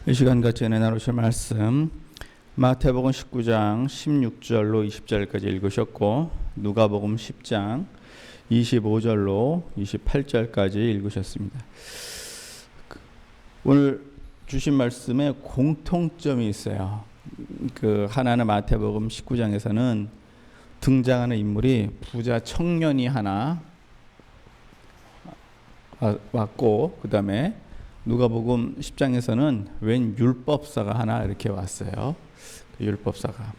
이 시간 같이 은혜 나누실 말씀 마태복음 19장 16절로 20절까지 읽으셨고 누가복음 10장 25절로 28절까지 읽으셨습니다. 오늘 주신 말씀에 공통점이 있어요. 하나는 마태복음 19장에서는 등장하는 인물이 부자 청년이 하나 왔고, 그 다음에 누가복음 10장에서는 웬 율법사가 하나 이렇게 왔어요. 율법사가.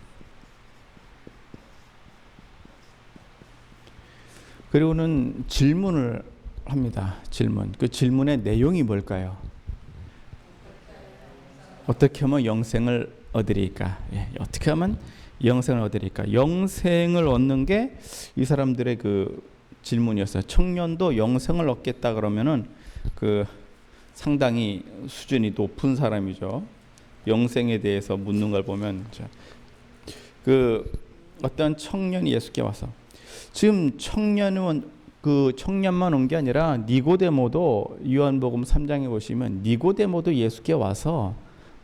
그리고는 질문을 합니다. 질문. 그 질문의 내용이 뭘까요? 어떻게 하면 영생을 얻으리까? 어떻게 하면 영생을 얻으리까? 영생을 얻는 게 이 사람들의 그 질문이었어요. 청년도 영생을 얻겠다 그러면은 상당히 수준이 높은 사람이죠. 영생에 대해서 묻는 걸 보면 어떤 청년이 예수께 와서, 지금 청년만 온 게 아니라 니고데모도 요한복음 3장에 보시면 니고데모도 예수께 와서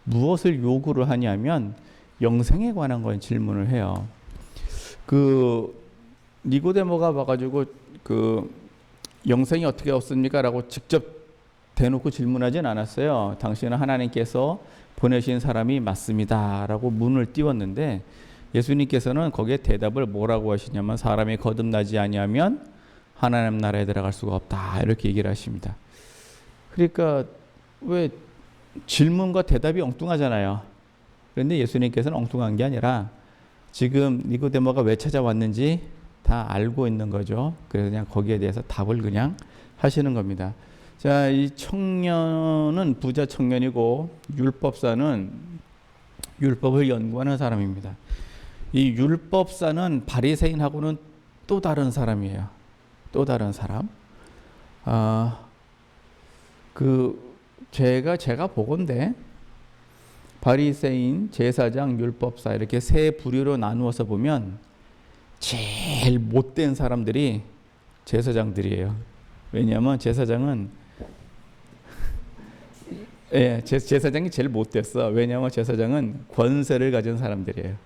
무엇을 요구를 하냐면 영생에 관한 건 질문을 해요. 니고데모가 와가지고 영생이 어떻게 얻습니까? 라고 직접 대놓고 질문하진 않았어요. 당신은 하나님께서 보내신 사람이 맞습니다 라고 문을 띄웠는데, 예수님께서는 거기에 대답을 뭐라고 하시냐면 사람이 거듭나지 아니하면 하나님 나라에 들어갈 수가 없다 이렇게 얘기를 하십니다. 그러니까 왜 질문과 대답이 엉뚱하잖아요. 그런데 예수님께서는 엉뚱한 게 아니라 지금 니고데모가 왜 찾아왔는지 다 알고 있는 거죠. 그래서 그냥 거기에 대해서 답을 그냥 하시는 겁니다. 자, 이 청년은 부자 청년이고 율법사는 율법을 연구하는 사람입니다. 이 율법사는 바리새인하고는 또 다른 사람이에요. 또 다른 사람. 제가 보건대 바리새인, 제사장, 율법사 이렇게 세 부류로 나누어서 보면 제일 못된 사람들이 제사장들이에요. 왜냐하면 제사장은 제사장이 제일 못됐어. 왜냐하면 제사장은 권세를 가진 사람들이에요.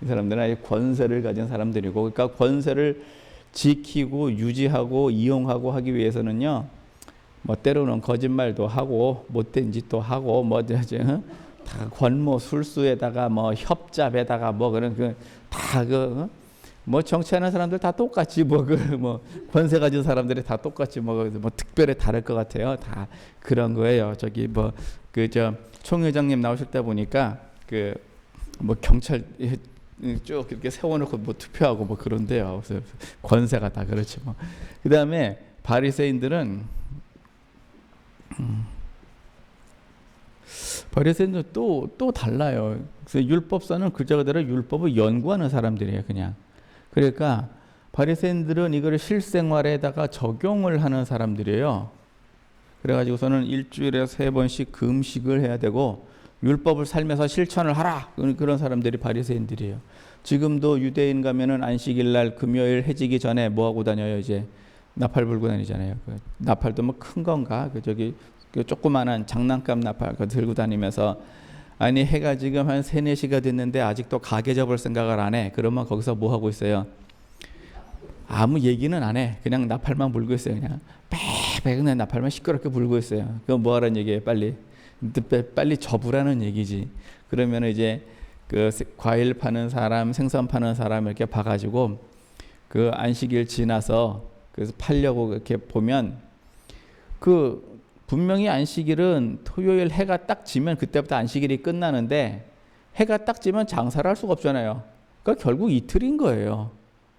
이 사람들은 아예 권세를 가진 사람들이고, 그러니까 권세를 지키고 유지하고 이용하고 하기 위해서는요, 때로는 거짓말도 하고 못된 짓도 하고 다 권모 술수에다가 협잡에다가 정치하는 사람들 다 똑같이 권세 가진 사람들이 다 똑같이 특별히 다를 것 같아요. 다 그런 거예요. 총회장님 나오실 때 보니까 경찰 쭉 이렇게 세워놓고 투표하고 그런데요. 그래서 권세가 다 그렇지 그 다음에 바리새인들은 또 달라요. 그래서 율법사는 그저대로 율법을 연구하는 사람들이에요, 그냥. 그러니까 바리새인들은 이거를 실생활에다가 적용을 하는 사람들이에요. 그래가지고서는 일주일에 3번씩 금식을 해야 되고 율법을 삶에서 실천을 하라, 그런 사람들이 바리새인들이에요. 지금도 유대인 가면은 안식일 날 금요일 해지기 전에 뭐 하고 다녀요? 이제 나팔 불고 다니잖아요. 나팔도 큰 건가? 조그만한 장난감 나팔 들고 다니면서, 아니 해가 지금 한 3, 4시가 됐는데 아직도 가게 접을 생각을 안 해. 그러면 거기서 뭐 하고 있어요? 아무 얘기는 안 해. 그냥 나팔만 불고 있어요. 그냥 빼빼 그냥 나팔만 시끄럽게 불고 있어요. 그건 뭐 하라는 얘기예요? 빨리 접으라는 얘기지. 그러면 이제 과일 파는 사람, 생선 파는 사람 이렇게 봐가지고 안식일 지나서 그래서 팔려고 이렇게 보면 분명히 안식일은 토요일 해가 딱 지면 그때부터 안식일이 끝나는데, 해가 딱 지면 장사를 할 수가 없잖아요. 그러니까 결국 이틀인 거예요.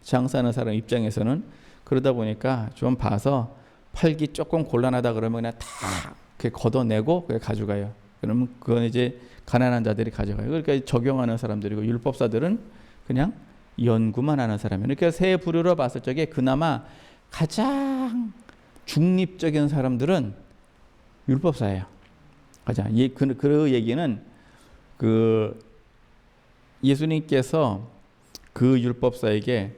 장사하는 사람 입장에서는. 그러다 보니까 좀 봐서 팔기 조금 곤란하다 그러면 그냥 다 이렇게 걷어내고 그냥 가져가요. 그러면 그건 이제 가난한 자들이 가져가요. 그러니까 적용하는 사람들이고, 율법사들은 그냥 연구만 하는 사람이에요. 그러니까 세 부류로 봤을 적에 그나마 가장 중립적인 사람들은 율법사예요. 가자. 그 얘기는 예수님께서 그 율법사에게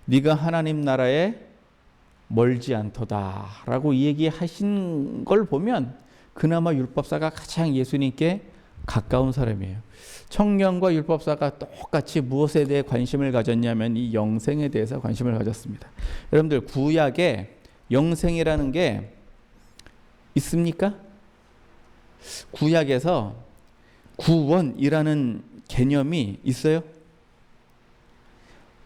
네가 하나님 나라에 멀지 않도다라고 얘기하신 걸 보면 그나마 율법사가 가장 예수님께 가까운 사람이에요. 청년과 율법사가 똑같이 무엇에 대해 관심을 가졌냐면 이 영생에 대해서 관심을 가졌습니다. 여러분들 구약에 영생이라는 게 있습니까? 구약에서 구원이라는 개념이 있어요?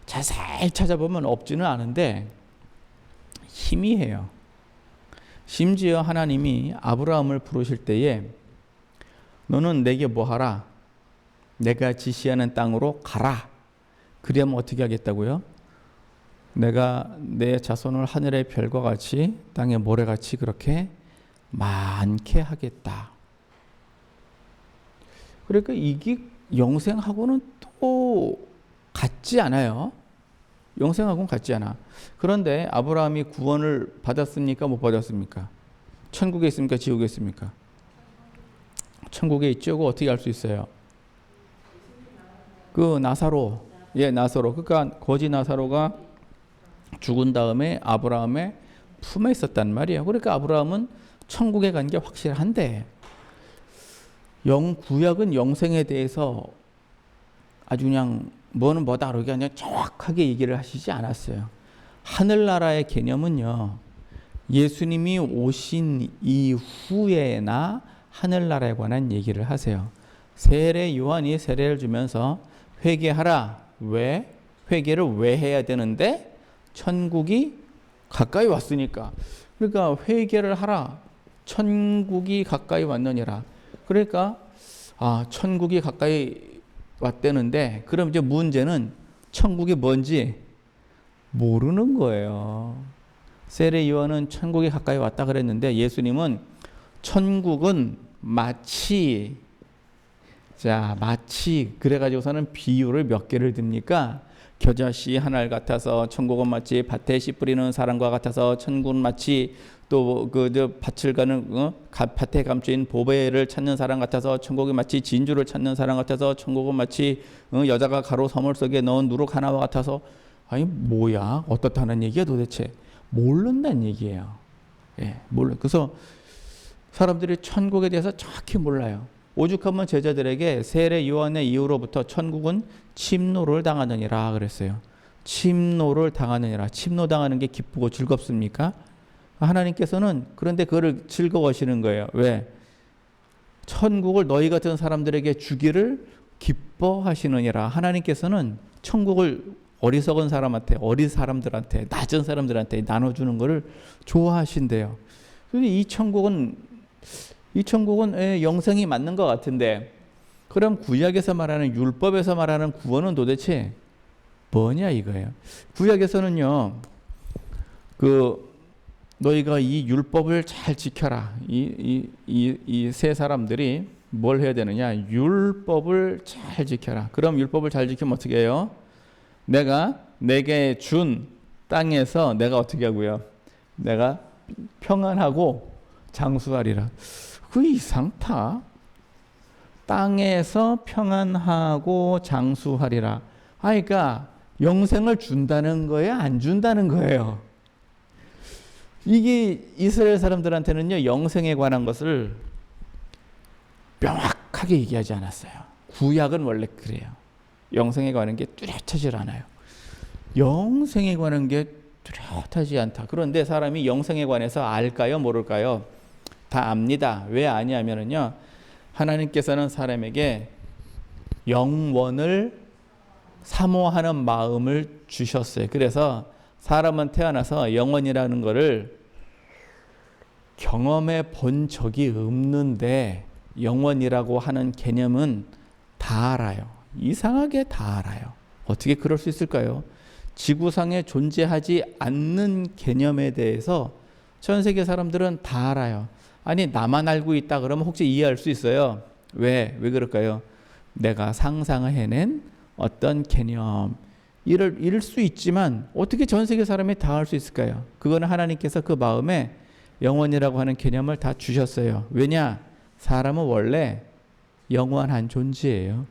자세히 찾아보면 없지는 않은데 희미해요. 심지어 하나님이 아브라함을 부르실 때에 너는 내게 뭐 하라? 내가 지시하는 땅으로 가라. 그러면 어떻게 하겠다고요? 내가 내 자손을 하늘의 별과 같이 땅의 모래같이 그렇게 많게 하겠다. 그러니까 이게 영생하고는 또 같지 않아요. 영생하고는 같지 않아. 그런데 아브라함이 구원을 받았습니까? 못 받았습니까? 천국에 있습니까? 지옥에 있습니까? 천국에 있죠. 그거 어떻게 알 수 있어요? 그 나사로, 나사로. 그러니까 거지 나사로가 죽은 다음에 아브라함의 품에 있었단 말이에요. 그러니까 아브라함은 천국에 간 게 확실한데 구약은 영생에 대해서 아주 그냥 뭐는 뭐다 그러게 아니라 정확하게 얘기를 하시지 않았어요. 하늘나라의 개념은요, 예수님이 오신 이후에나 하늘나라에 관한 얘기를 하세요. 세례 요한이 세례를 주면서 회개하라. 왜? 회개를 왜 해야 되는데? 천국이 가까이 왔으니까. 그러니까 회개를 하라. 천국이 가까이 왔느니라. 그러니까 천국이 가까이 왔다는데 그럼 이제 문제는 천국이 뭔지 모르는 거예요. 세례 요한은 천국이 가까이 왔다 그랬는데 예수님은 천국은 마치 그래가지고서는 비유를 몇 개를 듭니까? 겨자씨 하나 같아서 천국은 마치 밭에 씨 뿌리는 사람과 같아서 천국은 마치 또 밭을 가는 밭에 감추인 보배를 찾는 사람 같아서 천국이 마치 진주를 찾는 사람 같아서 천국은 마치 여자가 가로 서물 속에 넣은 누룩 하나와 같아서 아니 뭐야 어떻다는 얘기야 도대체 모른다는 얘기예요. 몰라. 그래서 사람들이 천국에 대해서 정확히 몰라요. 오죽하면 제자들에게 세례 요한의 이후로부터 천국은 침노를 당하느니라 그랬어요. 침노를 당하느니라. 침노당하는 게 기쁘고 즐겁습니까? 하나님께서는 그런데 그거를 즐거워하시는 거예요. 왜? 천국을 너희 같은 사람들에게 주기를 기뻐하시느니라. 하나님께서는 천국을 어리석은 사람한테, 어린 사람들한테, 낮은 사람들한테 나눠주는 것을 좋아하신대요. 이 천국은 영생이 맞는 것 같은데 그럼 구약에서 말하는 율법에서 말하는 구원은 도대체 뭐냐 이거예요. 구약에서는요, 너희가 이 율법을 잘 지켜라. 이 세 사람들이 뭘 해야 되느냐? 율법을 잘 지켜라. 그럼 율법을 잘 지키면 어떻게 해요? 내가 내게 준 땅에서 내가 어떻게 하고요? 내가 평안하고 장수하리라. 그 이상타. 땅에서 평안하고 장수하리라. 그러니까 영생을 준다는 거예요? 안 준다는 거예요? 이게 이스라엘 사람들한테는요, 영생에 관한 것을 명확하게 얘기하지 않았어요. 구약은 원래 그래요. 영생에 관한 게 뚜렷하지 않아요. 영생에 관한 게 뚜렷하지 않다. 그런데 사람이 영생에 관해서 알까요? 모를까요? 다 압니다. 왜 아냐면은요, 하나님께서는 사람에게 영원을 사모하는 마음을 주셨어요. 그래서 사람은 태어나서 영원이라는 것을 경험해 본 적이 없는데 영원이라고 하는 개념은 다 알아요. 이상하게 다 알아요. 어떻게 그럴 수 있을까요? 지구상에 존재하지 않는 개념에 대해서 전 세계 사람들은 다 알아요. 아니 나만 알고 있다 그러면 혹시 이해할 수 있어요? 왜 그럴까요? 내가 상상해낸 어떤 개념 이럴 수 있지만 어떻게 전 세계 사람이 다 알 수 있을까요? 그거는 하나님께서 그 마음에 영원이라고 하는 개념을 다 주셨어요. 왜냐? 사람은 원래 영원한 존재예요.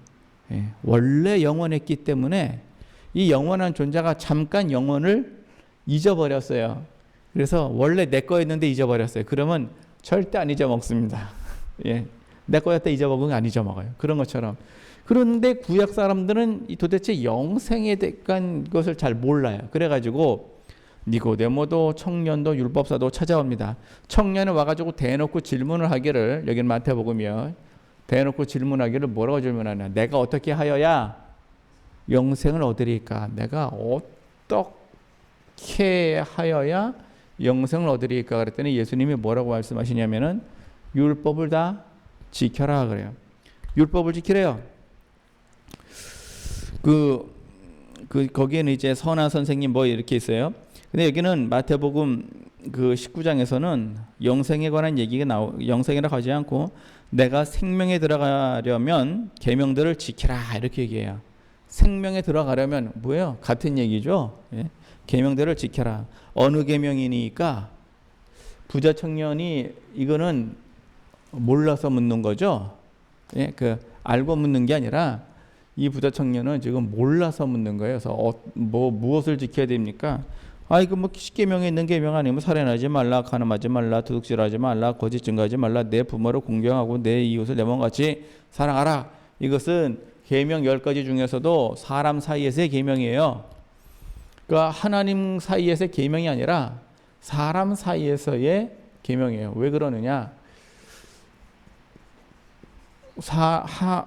원래 영원했기 때문에 이 영원한 존재가 잠깐 영혼을 잊어버렸어요. 그래서 원래 내 거였는데 잊어버렸어요. 그러면 절대 안 잊어먹습니다. 예, 내 거였다 잊어먹은 거 안 잊어먹어요. 그런 것처럼. 그런데 구약 사람들은 도대체 영생에 대한 것을 잘 몰라요. 그래가지고 니고데모도 청년도 율법사도 찾아옵니다. 청년은 와가지고 대놓고 질문을 하기를, 여기는 마태복음이요, 대놓고 질문하기를 뭐라고 질문하냐, 내가 어떻게 하여야 영생을 얻으리까? 내가 어떻게 하여야 영생을 얻으리까? 그랬더니 예수님이 뭐라고 말씀하시냐면은 율법을 다 지켜라 그래요. 율법을 지키래요. 거기에는 이제 선한 선생님 뭐 이렇게 있어요. 근데 여기는 마태복음 그 19장에서는 영생에 관한 얘기가 영생이라고 하지 않고 내가 생명에 들어가려면 계명들을 지키라 이렇게 얘기해요. 생명에 들어가려면 뭐예요? 같은 얘기죠. 예? 계명들을 지켜라. 어느 계명이니까 부자 청년이 이거는 몰라서 묻는 거죠. 예? 알고 묻는 게 아니라 이 부자 청년은 지금 몰라서 묻는 거예요. 그래서 무엇을 지켜야 됩니까? 이거 뭐 십계명에 있는 계명 아니면 살인하지 말라, 간음하지 말라, 도둑질하지 말라, 거짓 증거하지 말라, 내 부모를 공경하고 내 이웃을 내 몸같이 사랑하라. 이것은 계명 10가지 중에서도 사람 사이에서의 계명이에요. 그러니까 하나님 사이에서의 계명이 아니라 사람 사이에서의 계명이에요. 왜 그러느냐?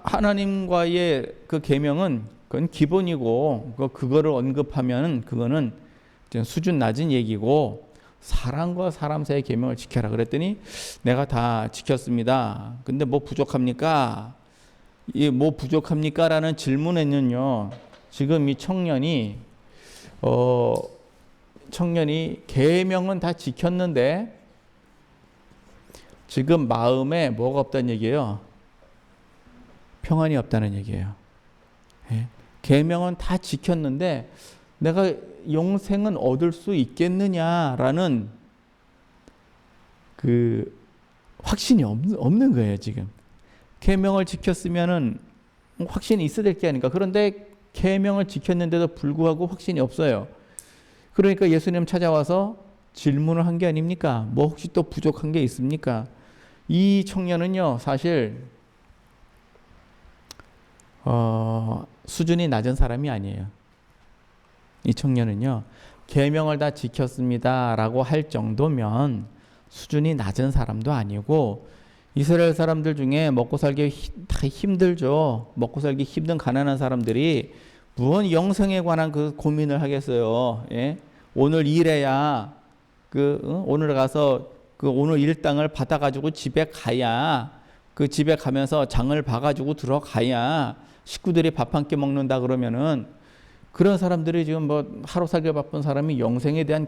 하나님과의 그 계명은 그건 기본이고 그거를 언급하면 그거는 수준 낮은 얘기고, 사람과 사람 사이의 계명을 지켜라 그랬더니 내가 다 지켰습니다. 근데 뭐 부족합니까? 이 뭐 부족합니까? 라는 질문에는요, 지금 이 청년이 계명은 다 지켰는데 지금 마음에 뭐가 없다는 얘기예요? 평안이 없다는 얘기예요. 예? 계명은 다 지켰는데 내가 영생은 얻을 수 있겠느냐라는 그 확신이 없는 거예요. 지금 계명을 지켰으면은 확신이 있어야 될 게 아닌가. 그런데 계명을 지켰는데도 불구하고 확신이 없어요. 그러니까 예수님 찾아와서 질문을 한 게 아닙니까? 뭐 혹시 또 부족한 게 있습니까? 이 청년은요, 사실 수준이 낮은 사람이 아니에요. 이 청년은요, 계명을 다 지켰습니다라고 할 정도면 수준이 낮은 사람도 아니고, 이스라엘 사람들 중에 먹고 살기 다 힘들죠. 먹고 살기 힘든 가난한 사람들이 무언 영생에 관한 그 고민을 하겠어요. 예? 오늘 일해야 오늘 가서 오늘 일당을 받아가지고 집에 가야, 그 집에 가면서 장을 봐가지고 들어가야 식구들이 밥 한 끼 먹는다 그러면은, 그런 사람들이 지금 뭐 하루 살기 바쁜 사람이 영생에 대한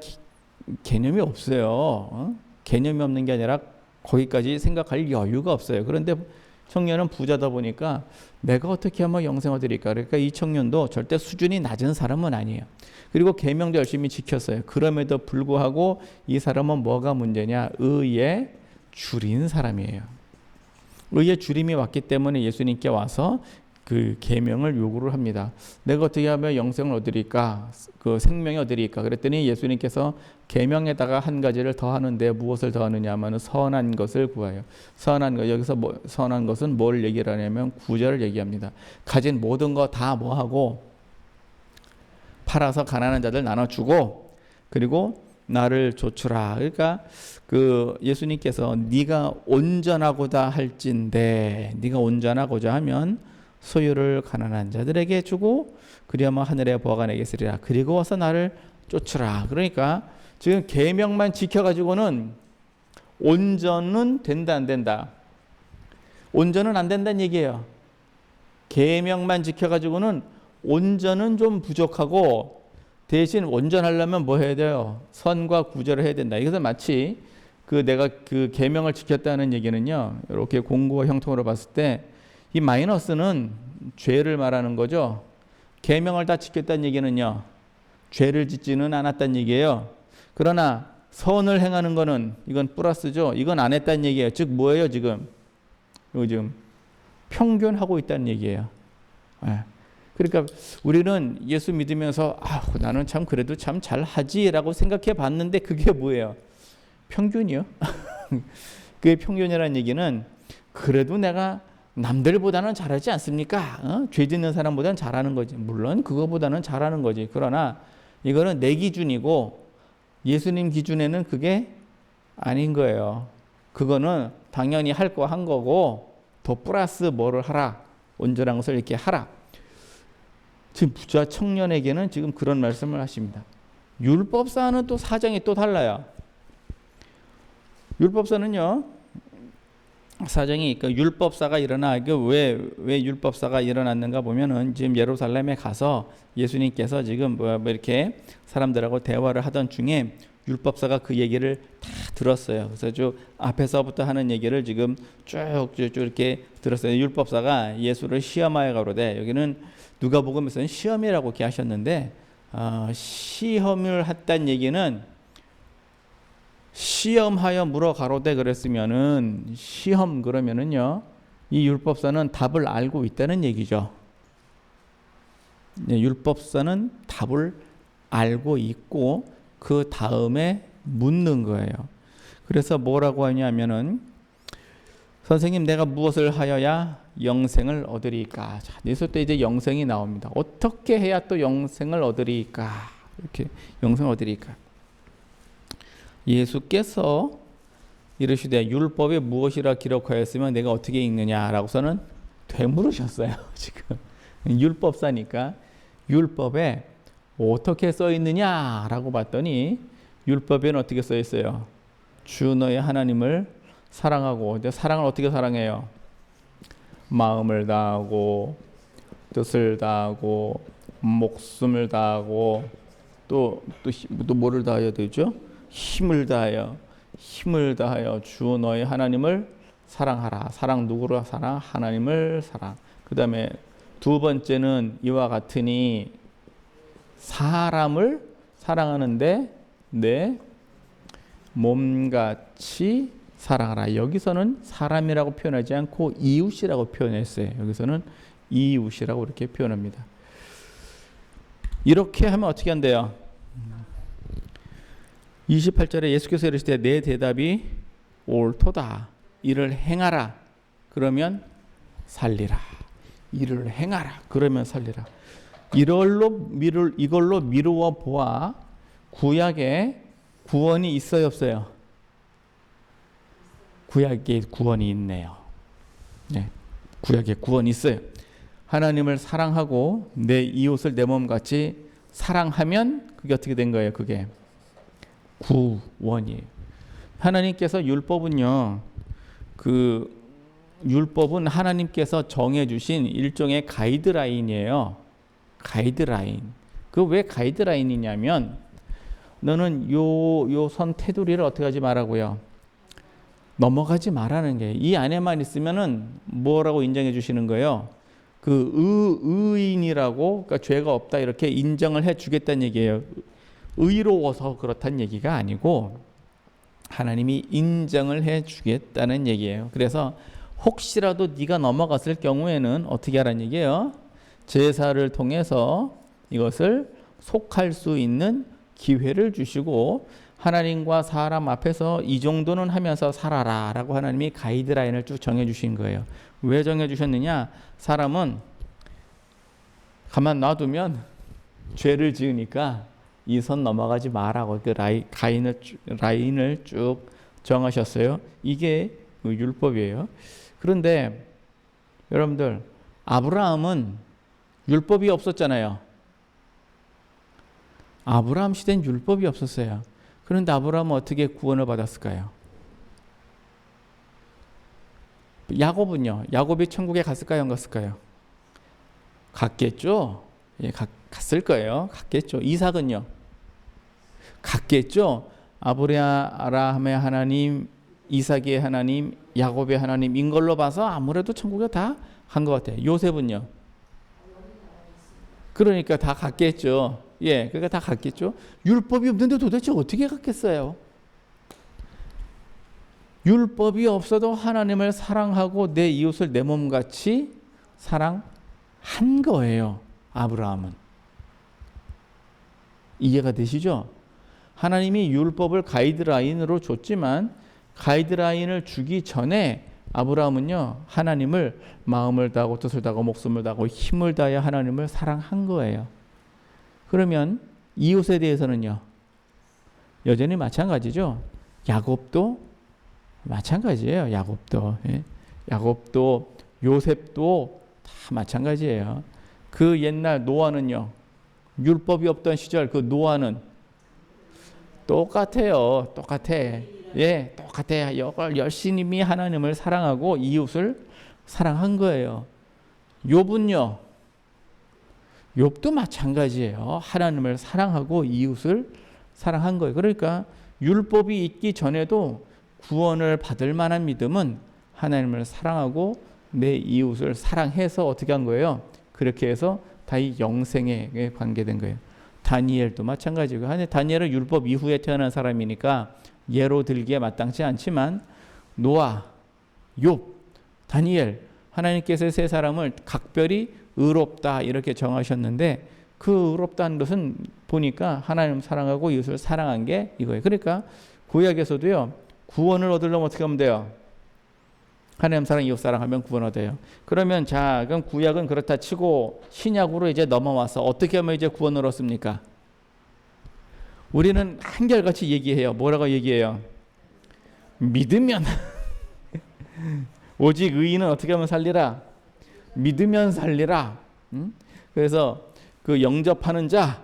개념이 없어요. 개념이 없는 게 아니라 거기까지 생각할 여유가 없어요. 그런데 청년은 부자다 보니까 내가 어떻게 하면 영생 얻으리까? 그러니까 이 청년도 절대 수준이 낮은 사람은 아니에요. 그리고 계명도 열심히 지켰어요. 그럼에도 불구하고 이 사람은 뭐가 문제냐? 의에 줄인 사람이에요. 의에 줄임이 왔기 때문에 예수님께 와서 그 계명을 요구를 합니다. 내가 어떻게 하면 영생을 얻으리까? 그 생명이 얻으리까? 그랬더니 예수님께서 계명에다가 한 가지를 더 하는데 무엇을 더 하느냐 하면 선한 것을 구하여. 선한 것, 여기서 선한 것은 뭘 얘기를 하냐면 구절을 얘기합니다. 가진 모든 거 다 뭐하고 팔아서 가난한 자들 나눠주고, 그리고 나를 좇으라. 그러니까 예수님께서 네가 온전하고자 할진대, 네가 온전하고자 하면 소유를 가난한 자들에게 주고 그리하면 하늘의 보화가 내게 있으리라. 그리고 와서 나를 쫓으라. 그러니까 지금 계명만 지켜가지고는 온전은 된다 안 된다? 온전은 안 된다는 얘기예요. 계명만 지켜가지고는 온전은 좀 부족하고, 대신 온전하려면 뭐 해야 돼요? 선과 구제를 해야 된다. 이것은 마치 내가 계명을 지켰다는 얘기는요, 이렇게 공구와 형통으로 봤을 때 이 마이너스는 죄를 말하는 거죠. 계명을 다 지켰다는 얘기는요, 죄를 짓지는 않았다는 얘기예요. 그러나 선을 행하는 거는 이건 플러스죠. 이건 안 했다는 얘기예요. 즉 뭐예요? 지금 요즘 평균하고 있다는 얘기예요. 그러니까 우리는 예수 믿으면서 나는 참 그래도 참 잘하지라고 생각해 봤는데 그게 뭐예요? 평균이요. 그게 평균이라는 얘기는 그래도 내가 남들보다는 잘하지 않습니까? 죄 짓는 사람보다는 잘하는 거지. 물론 그거보다는 잘하는 거지. 그러나 이거는 내 기준이고 예수님 기준에는 그게 아닌 거예요. 그거는 당연히 할 거 한 거고 더 플러스 뭐를 하라. 온전한 것을 이렇게 하라. 지금 부자 청년에게는 지금 그런 말씀을 하십니다. 율법사는 또 사정이 또 달라요. 율법사는요. 사정이 그러니까 율법사가 일어나 왜 율법사가 일어났는가 보면은 지금 예루살렘에 가서 예수님께서 지금 뭐 이렇게 사람들하고 대화를 하던 중에 율법사가 그 얘기를 다 들었어요. 그래서 쭉 앞에서부터 하는 얘기를 지금 쭉 이렇게 들었어요. 율법사가 예수를 시험하여 가로되 여기는 누가복음에서는 시험이라고 이렇게 하셨는데 시험을 했다는 얘기는 시험하여 물어 가로되 그랬으면은 시험 그러면은요 이 율법사는 답을 알고 있다는 얘기죠. 네, 율법사는 답을 알고 있고 그 다음에 묻는 거예요. 그래서 뭐라고 하냐면은 선생님 내가 무엇을 하여야 영생을 얻으리까? 자, 여기서 또 이제 영생이 나옵니다. 어떻게 해야 또 영생을 얻으리까? 이렇게 영생을 얻으리까? 예수께서 이르시되 율법에 무엇이라 기록하였으면 내가 어떻게 읽느냐라고서는 되물으셨어요. 지금 율법사니까 율법에 어떻게 써 있느냐라고 봤더니 율법에는 어떻게 써 있어요? 주 너의 하나님을 사랑하고 사랑을 어떻게 사랑해요? 마음을 다하고 뜻을 다하고 목숨을 다하고 또 뭐를 다해야 되죠? 힘을 다하여 주 너의 하나님을 사랑하라. 사랑 누구를 사랑? 하나님을 사랑. 그 다음에 두 번째는 이와 같으니 사람을 사랑하는데 내 몸같이 사랑하라. 여기서는 사람이라고 표현하지 않고 이웃이라고 표현했어요. 여기서는 이웃이라고 이렇게 표현합니다. 이렇게 하면 어떻게 한대요? 28절에 예수께서 이르시되 내 대답이 옳도다. 이를 행하라. 그러면 살리라. 이를 행하라. 그러면 살리라. 이걸로 미루어 보아 구약에 구원이 있어요, 없어요? 구약에 구원이 있네요. 네, 구약에 구원이 있어요. 하나님을 사랑하고 내 이웃을 내 몸같이 사랑하면 그게 어떻게 된 거예요? 그게 구원이에요. 하나님께서 율법은요, 율법은 하나님께서 정해주신 일종의 가이드라인이에요. 가이드라인. 그 왜 가이드라인이냐면 너는 요 선 테두리를 어떻게 하지 말라고요? 넘어가지 말라는 게 이 안에만 있으면은 뭐라고 인정해 주시는 거예요? 그 의인이라고 그러니까 죄가 없다 이렇게 인정을 해 주겠다는 얘기예요. 의로워서 그렇다는 얘기가 아니고 하나님이 인정을 해 주겠다는 얘기예요. 그래서 혹시라도 네가 넘어갔을 경우에는 어떻게 하라는 얘기예요? 제사를 통해서 이것을 속할 수 있는 기회를 주시고 하나님과 사람 앞에서 이 정도는 하면서 살아라 라고 하나님이 가이드라인을 쭉 정해주신 거예요. 왜 정해주셨느냐? 사람은 가만 놔두면 죄를 지으니까 이 선 넘어가지 마라고 그 라인을 쭉 정하셨어요. 이게 율법이에요. 그런데 여러분들 아브라함은 율법이 없었잖아요. 아브라함 시대엔 율법이 없었어요. 그런데 아브라함은 어떻게 구원을 받았을까요? 야곱은요? 야곱이 천국에 갔을까요? 안 갔을까요? 갔겠죠? 예, 갔을 거예요. 갔겠죠. 이삭은요? 갔겠죠? 아브라함의 하나님, 이삭의 하나님, 야곱의 하나님인 걸로 봐서 아무래도 천국에 다 간 것 같아요. 요셉은요? 그러니까 다 갔겠죠. 예, 그러니까 다 갔겠죠. 율법이 없는데 도대체 어떻게 갔겠어요? 율법이 없어도 하나님을 사랑하고 내 이웃을 내 몸같이 사랑한 거예요. 아브라함은. 이해가 되시죠? 하나님이 율법을 가이드라인으로 줬지만 가이드라인을 주기 전에 아브라함은요 하나님을 마음을 다하고 뜻을 다하고 목숨을 다하고 힘을 다해 하나님을 사랑한 거예요. 그러면 이웃에 대해서는요 여전히 마찬가지죠. 야곱도 마찬가지예요. 야곱도 야곱도 요셉도 다 마찬가지예요. 그 옛날 노아는요 율법이 없던 시절 그 노아는 똑같아요. 똑같아. 똑같아요. 열심히 하나님을 사랑하고 이웃을 사랑한 거예요. 욥은요. 욥도 마찬가지예요. 하나님을 사랑하고 이웃을 사랑한 거예요. 그러니까 율법이 있기 전에도 구원을 받을 만한 믿음은 하나님을 사랑하고 내 이웃을 사랑해서 어떻게 한 거예요? 그렇게 해서 다 이 영생에 관계된 거예요. 다니엘도 마찬가지고 다니엘은 율법 이후에 태어난 사람이니까 예로 들기에 마땅치 않지만 노아, 욥, 다니엘 하나님께서 세 사람을 각별히 의롭다 이렇게 정하셨는데 그 의롭다는 것은 보니까 하나님 사랑하고 이웃을 사랑한 게 이거예요. 그러니까 구약에서도요 구원을 얻으려면 어떻게 하면 돼요? 하나님 사랑 이웃 사랑하면 구원 얻어요. 그러면 자 그럼 구약은 그렇다 치고 신약으로 이제 넘어와서 어떻게 하면 이제 구원을 얻습니까? 우리는 한결같이 얘기해요. 뭐라고 얘기해요? 믿으면 오직 의인은 어떻게 하면 살리라? 믿으면 살리라. 그래서 그 영접하는 자,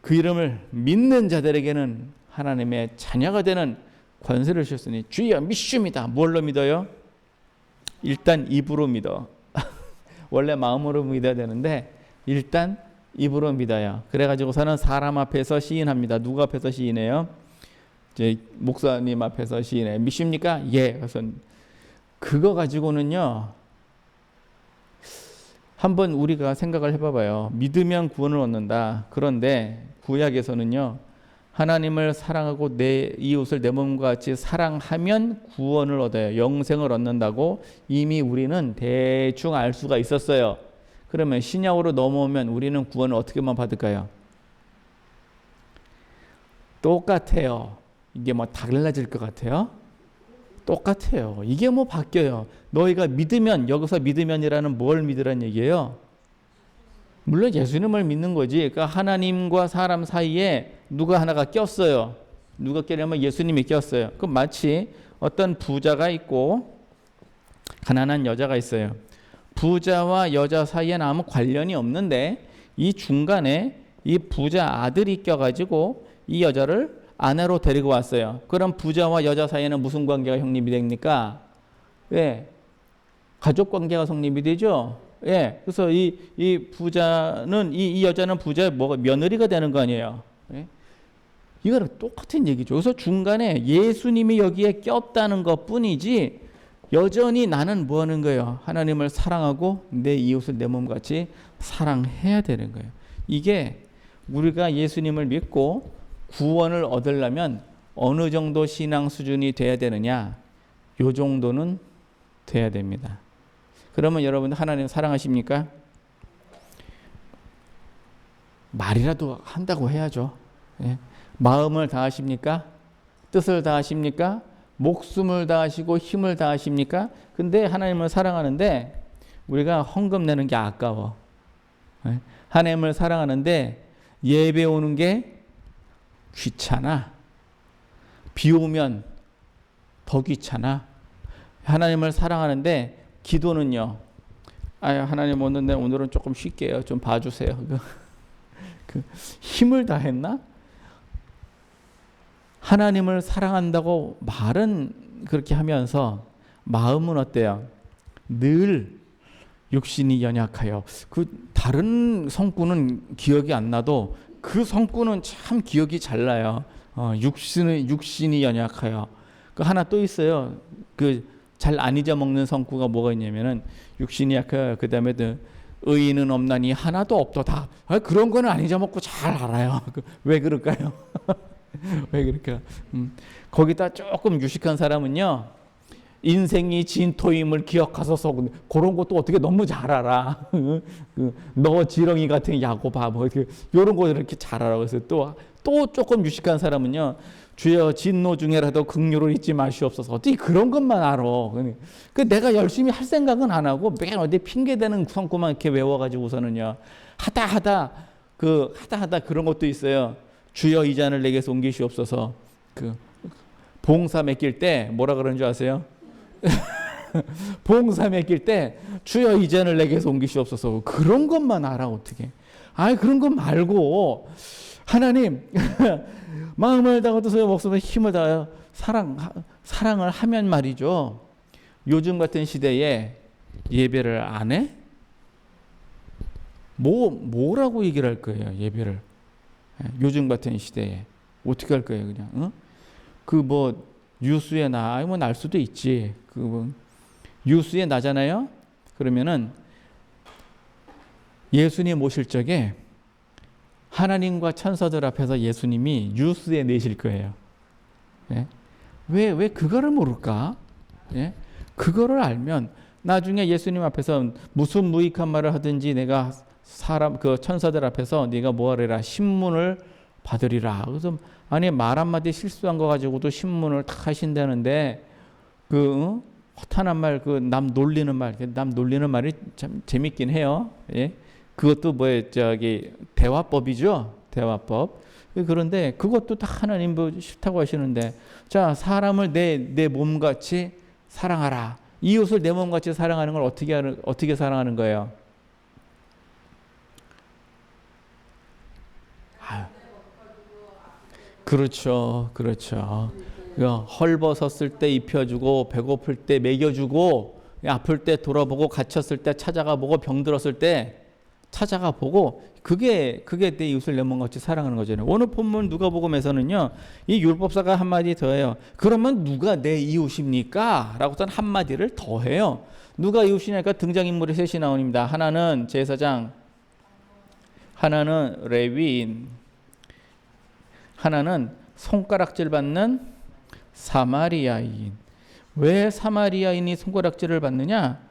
그 이름을 믿는 자들에게는 하나님의 자녀가 되는 권세를 주셨으니 주여 믿습니다. 뭘로 믿어요? 일단 입으로 믿어. 원래 마음으로 믿어야 되는데 일단 입으로 믿어요. 그래가지고서는 사람 앞에서 시인합니다. 누구 앞에서 시인해요? 이제 목사님 앞에서 시인해. 믿습니까? 예. 그래서 그거 가지고는요. 한번 우리가 생각을 해봐봐요. 믿으면 구원을 얻는다. 그런데 구약에서는요. 하나님을 사랑하고 내 이웃을 내 몸과 같이 사랑하면 구원을 얻어요. 영생을 얻는다고 이미 우리는 대충 알 수가 있었어요. 그러면 신약으로 넘어오면 우리는 구원을 어떻게만 받을까요? 똑같아요. 이게 뭐 달라질 것 같아요? 똑같아요. 이게 뭐 바뀌어요. 너희가 믿으면 여기서 믿으면이라는 뭘 믿으란 얘기예요? 물론 예수님을 믿는 거지. 그러니까 하나님과 사람 사이에 누가 하나가 꼈어요. 누가 꼈냐면 예수님이 꼈어요. 그럼 마치 어떤 부자가 있고 가난한 여자가 있어요. 부자와 여자 사이에는 아무 관련이 없는데 이 중간에 이 부자 아들이 껴가지고 이 여자를 아내로 데리고 왔어요. 그럼 부자와 여자 사이에는 무슨 관계가 성립이 됩니까? 예, 가족 관계가 성립이 되죠. 예, 그래서 이 부자는 이 여자는 부자의 며느리가 되는 거 아니에요. 예? 이거는 똑같은 얘기죠. 그래서 중간에 예수님이 여기에 꼈다는 것 뿐이지 여전히 나는 뭐 하는 거예요? 하나님을 사랑하고 내 이웃을 내 몸같이 사랑해야 되는 거예요. 이게 우리가 예수님을 믿고 구원을 얻으려면 어느 정도 신앙 수준이 돼야 되느냐? 요 정도는 돼야 됩니다. 그러면 여러분 하나님 사랑하십니까? 말이라도 한다고 해야죠. 예. 마음을 다하십니까? 뜻을 다하십니까? 목숨을 다하시고 힘을 다하십니까? 근데 하나님을 사랑하는데 우리가 헌금 내는 게 아까워. 예. 하나님을 사랑하는데 예배 오는 게 귀찮아. 비 오면 더 귀찮아. 하나님을 사랑하는데 기도는요. 하나님 오늘은 조금 쉴게요. 좀 봐주세요. 힘을 다했나? 하나님을 사랑한다고 말은 그렇게 하면서 마음은 어때요? 늘 육신이 연약하여. 그 다른 성구는 기억이 안 나도 그 성구는 참 기억이 잘 나요. 육신이 연약하여. 그 하나 또 있어요. 그 잘 안 잊어먹는 성구가 뭐가 있냐면은 육신이 약하여 그 다음에 의인은 없나니 하나도 없도다. 그런 거는 안 잊어먹고 잘 알아요. 왜 그럴까요? 왜 그럴까? 거기다 조금 유식한 사람은요. 인생이 진토임을 기억하소서. 그런 것도 어떻게 너무 잘 알아. 너 지렁이 같은 야고바 뭐 이렇게 이런 거 이렇게 잘 알아. 그래서 또 조금 유식한 사람은요. 주여 진노 중에라도 긍휼을 잊지 마시옵소서. 어떻게 그런 것만 알아. 그 내가 열심히 할 생각은 안 하고 매일 어디 핑계대는 성구만 이렇게 외워가지고서는요. 하다 그런 것도 있어요. 주여 이 잔을 내게서 옮기시옵소서. 그 봉사 맡길 때 뭐라 그러는 줄 아세요? 봉사 맡길 때 주여 이 잔을 내게서 옮기시옵소서. 그런 것만 알아 어떻게. 그런 것 말고 하나님 마음을 다하고 뜻을 목숨을 힘을 다하여 사랑을 하면 말이죠. 요즘 같은 시대에 예배를 안 해? 뭐라고 얘기를 할 거예요, 예배를. 요즘 같은 시대에. 어떻게 할 거예요, 그냥. 뉴스에 날 수도 있지. 뉴스에 나잖아요? 그러면은 예수님 오실 적에 하나님과 천사들 앞에서 예수님이 뉴스에 내실 거예요. 예? 왜 그거를 모를까? 예? 그거를 알면 나중에 예수님 앞에서 무슨 무익한 말을 하든지 내가 천사들 앞에서 네가 뭐하리라 신문을 받으리라. 그래서 말 한마디 실수한 거 가지고도 신문을 다 하신다는데 허탄한 말, 남 놀리는 말이 참 재밌긴 해요. 예? 그것도 대화법이죠. 대화법. 그런데 그것도 다 하나님 싫다고 하시는데, 자, 사람을 내 몸같이 사랑하라. 이웃을 내 몸같이 사랑하는 걸 어떻게 사랑하는 거예요? 그렇죠. 헐벗었을 때 입혀주고, 배고플 때 먹여주고, 아플 때 돌아보고, 갇혔을 때 찾아가 보고, 병들었을 때 찾아가 보고, 그게 내 이웃을 내 몸같이 사랑하는 거잖아요. 오늘 본문 누가복음에서는요, 이 율법사가 한마디 더해요. 그러면 누가 내 이웃입니까? 라고선 한마디를 더해요. 누가 이웃이냐니까 등장인물이 셋이 나옵니다. 하나는 제사장, 하나는 레위인, 하나는 손가락질 받는 사마리아인. 왜 사마리아인이 손가락질을 받느냐?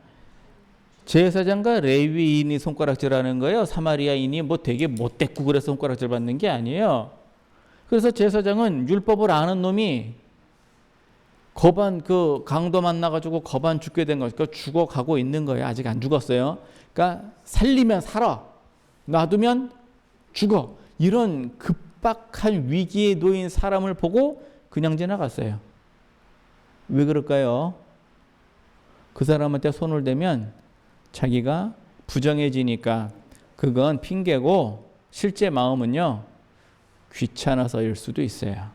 제사장과 레위인이 손가락질하는 거예요. 사마리아인이 되게 못됐고 그래서 손가락질 받는 게 아니에요. 그래서 제사장은 율법을 아는 놈이 강도 만나가지고 거반 죽게 된 거니까 죽어가고 있는 거예요. 아직 안 죽었어요. 그러니까 살리면 살아, 놔두면 죽어. 이런 급박한 위기에 놓인 사람을 보고 그냥 지나갔어요. 왜 그럴까요? 그 사람한테 손을 대면 자기가 부정해지니까. 그건 핑계고 실제 마음은요, 귀찮아서일 수도 있어요.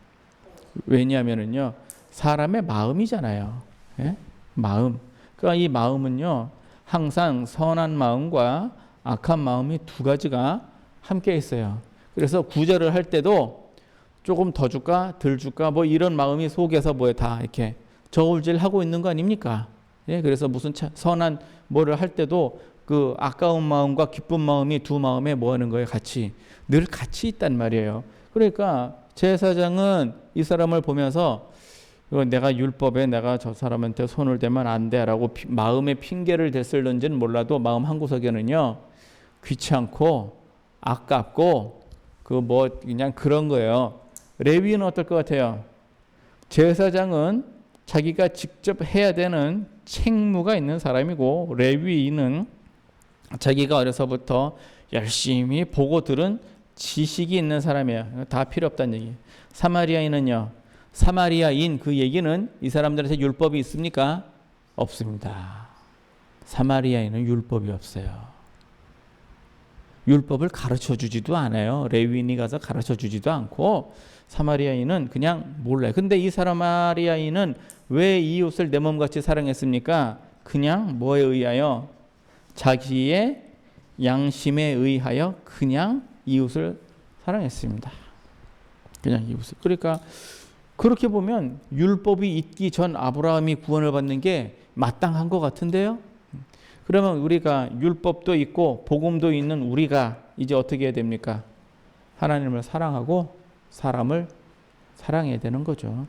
왜냐하면은요, 사람의 마음이잖아요. 예? 마음. 그러니까 이 마음은요, 항상 선한 마음과 악한 마음이 두 가지가 함께 있어요. 그래서 구제를 할 때도 조금 더 줄까 덜 줄까 이런 마음이 속에서 다 이렇게 저울질하고 있는 거 아닙니까? 예? 그래서 무슨 선한 뭐를 할 때도 그 아까운 마음과 기쁜 마음이 두 마음에 하는 거예요? 늘 같이 있단 말이에요. 그러니까 제사장은 이 사람을 보면서 내가 율법에 내가 저 사람한테 손을 대면 안 돼라고 마음의 핑계를 댔을는지는 몰라도 마음 한구석에는요, 귀찮고 아깝고 그냥 그런 거예요. 레위인은 어떨 것 같아요? 제사장은 자기가 직접 해야 되는 책무가 있는 사람이고, 레위인은 자기가 어려서부터 열심히 보고 들은 지식이 있는 사람이에요. 다 필요 없다는 얘기예요. 사마리아인은요, 사마리아인 그 얘기는 이 사람들한테 율법이 있습니까? 없습니다. 사마리아인은 율법이 없어요. 율법을 가르쳐 주지도 않아요. 레위인이 가서 가르쳐 주지도 않고, 사마리아인은 그냥 몰라요. 근데 이 사마리아인은 왜 이웃을 내 몸같이 사랑했습니까? 그냥 뭐에 의하여? 자기의 양심에 의하여 그냥 이웃을 사랑했습니다. 그냥 이웃을. 그러니까 그렇게 보면 율법이 있기 전 아브라함이 구원을 받는 게 마땅한 것 같은데요. 그러면 우리가 율법도 있고 복음도 있는 우리가 이제 어떻게 해야 됩니까? 하나님을 사랑하고 사람을 사랑해야 되는 거죠.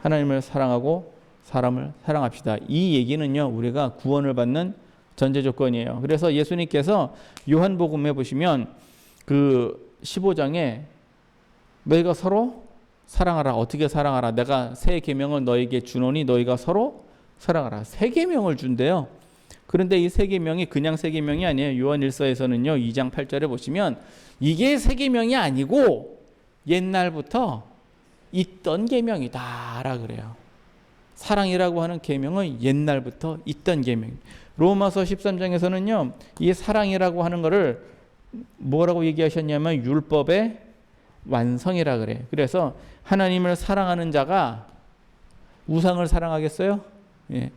하나님을 사랑하고 사람을 사랑합시다. 이 얘기는요, 우리가 구원을 받는 전제 조건이에요. 그래서 예수님께서 요한복음에 보시면 그 15장에 너희가 서로 사랑하라. 어떻게 사랑하라? 내가 새 계명을 너에게 주노니 너희가 서로 사랑하라. 새 계명을 준대요. 그런데 이 새 계명이 그냥 새 계명이 아니에요. 요한일서에서는요 2장 8절에 보시면 이게 새 계명이 아니고 옛날부터 있던 계명이다라 그래요. 사랑이라고 하는 계명은 옛날부터 있던 계명. 로마서 13장에서는요 이 사랑이라고 하는 거를 뭐라고 얘기하셨냐면 율법의 완성이라 그래요. 그래서 하나님을 사랑하는 자가 우상을 사랑하겠어요? 예.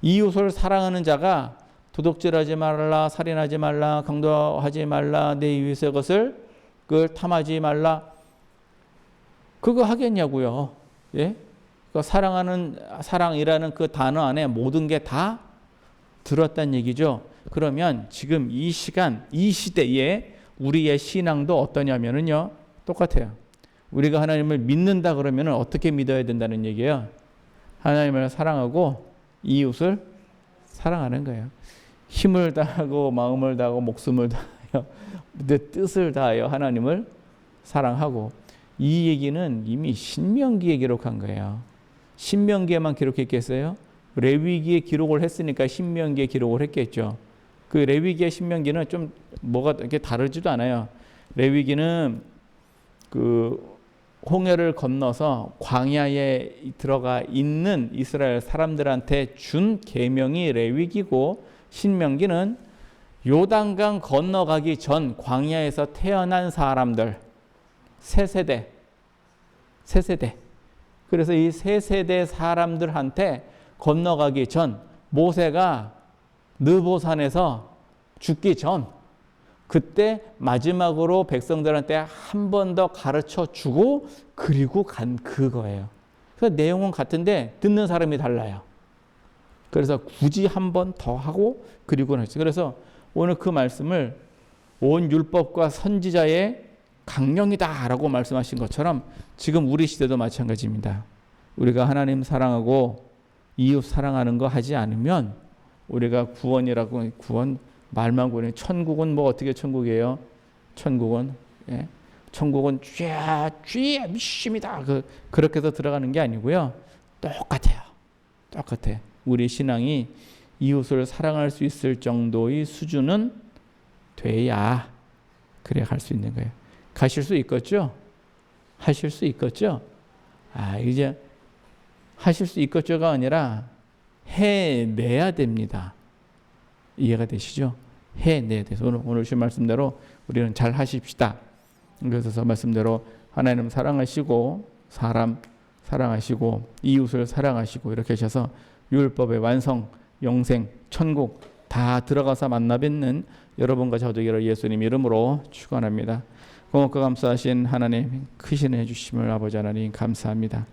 이웃을 사랑하는 자가 도둑질하지 말라, 살인하지 말라, 강도하지 말라, 내 이웃의 것을 그걸 탐하지 말라. 그거 하겠냐고요. 예? 그 사랑이라는 그 단어 안에 모든 게 다 들었다는 얘기죠. 그러면 지금 이 시간, 이 시대에 우리의 신앙도 어떠냐면은요, 똑같아요. 우리가 하나님을 믿는다 그러면 어떻게 믿어야 된다는 얘기예요. 하나님을 사랑하고 이웃을 사랑하는 거예요. 힘을 다하고 마음을 다하고 목숨을 다하여 내 뜻을 다하여 하나님을 사랑하고. 이 얘기는 이미 신명기에 기록한 거예요. 신명기에만 기록했겠어요? 레위기에 기록을 했으니까 신명기에 기록을 했겠죠. 그 레위기의 신명기는 좀 뭐가 이렇게 다르지도 않아요. 레위기는 그 홍해를 건너서 광야에 들어가 있는 이스라엘 사람들한테 준 계명이 레위기고, 신명기는 요단강 건너가기 전 광야에서 태어난 사람들 세 세대. 그래서 이 세 세대 사람들한테 건너가기 전 모세가 느보산에서 죽기 전 그때 마지막으로 백성들한테 한 번 더 가르쳐 주고 그리고 간 그거예요. 그래서 내용은 같은데 듣는 사람이 달라요. 그래서 굳이 한 번 더 하고 그리고 했어요. 그래서 오늘 그 말씀을 온 율법과 선지자의 강령이다라고 말씀하신 것처럼 지금 우리 시대도 마찬가지입니다. 우리가 하나님 사랑하고 이웃 사랑하는 거 하지 않으면 우리가 구원이라고, 구원 말만 구원해. 천국은 뭐 어떻게 천국이에요? 천국은 쥐야 미심이다. 그렇게 해서 들어가는 게 아니고요. 똑같아. 우리 신앙이 이웃을 사랑할 수 있을 정도의 수준은 돼야 그래 갈 수 있는 거예요. 가실 수 있겠죠? 하실 수 있겠죠? 이제 하실 수 있겠죠가 아니라 해내야 됩니다. 이해가 되시죠? 해내야 돼서 오늘 주신 말씀대로 우리는 잘 하십시다. 그래서 말씀대로 하나님 사랑하시고 사람 사랑하시고 이웃을 사랑하시고 이렇게 하셔서 율법의 완성, 영생, 천국 다 들어가서 만나 뵙는 여러분과 저되기를 예수님 이름으로 축원합니다. 고맙고 감사하신 하나님, 크신 해 주심을 아버지 하나님 감사합니다.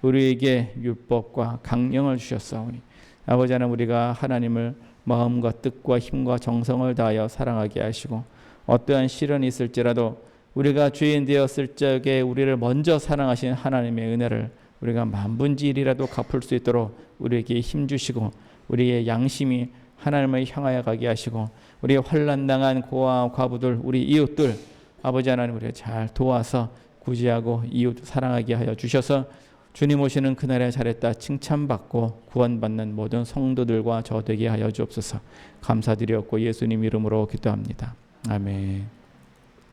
우리에게 율법과 강령을 주셨사오니 아버지 하나님, 우리가 하나님을 마음과 뜻과 힘과 정성을 다하여 사랑하게 하시고 어떠한 시련이 있을지라도 우리가 죄인 되었을 적에 우리를 먼저 사랑하신 하나님의 은혜를 우리가 만분의 1이라도 갚을 수 있도록 우리에게 힘 주시고 우리의 양심이 하나님을 향하여 가게 하시고 우리의 환난당한 고아와 과부들, 우리 이웃들 아버지 하나님 우리가 잘 도와서 구제하고 이웃 사랑하게 하여 주셔서 주님 오시는 그날에 잘했다 칭찬받고 구원받는 모든 성도들과 저 되게 하여 주옵소서. 감사드렸고 예수님 이름으로 기도합니다. 아멘.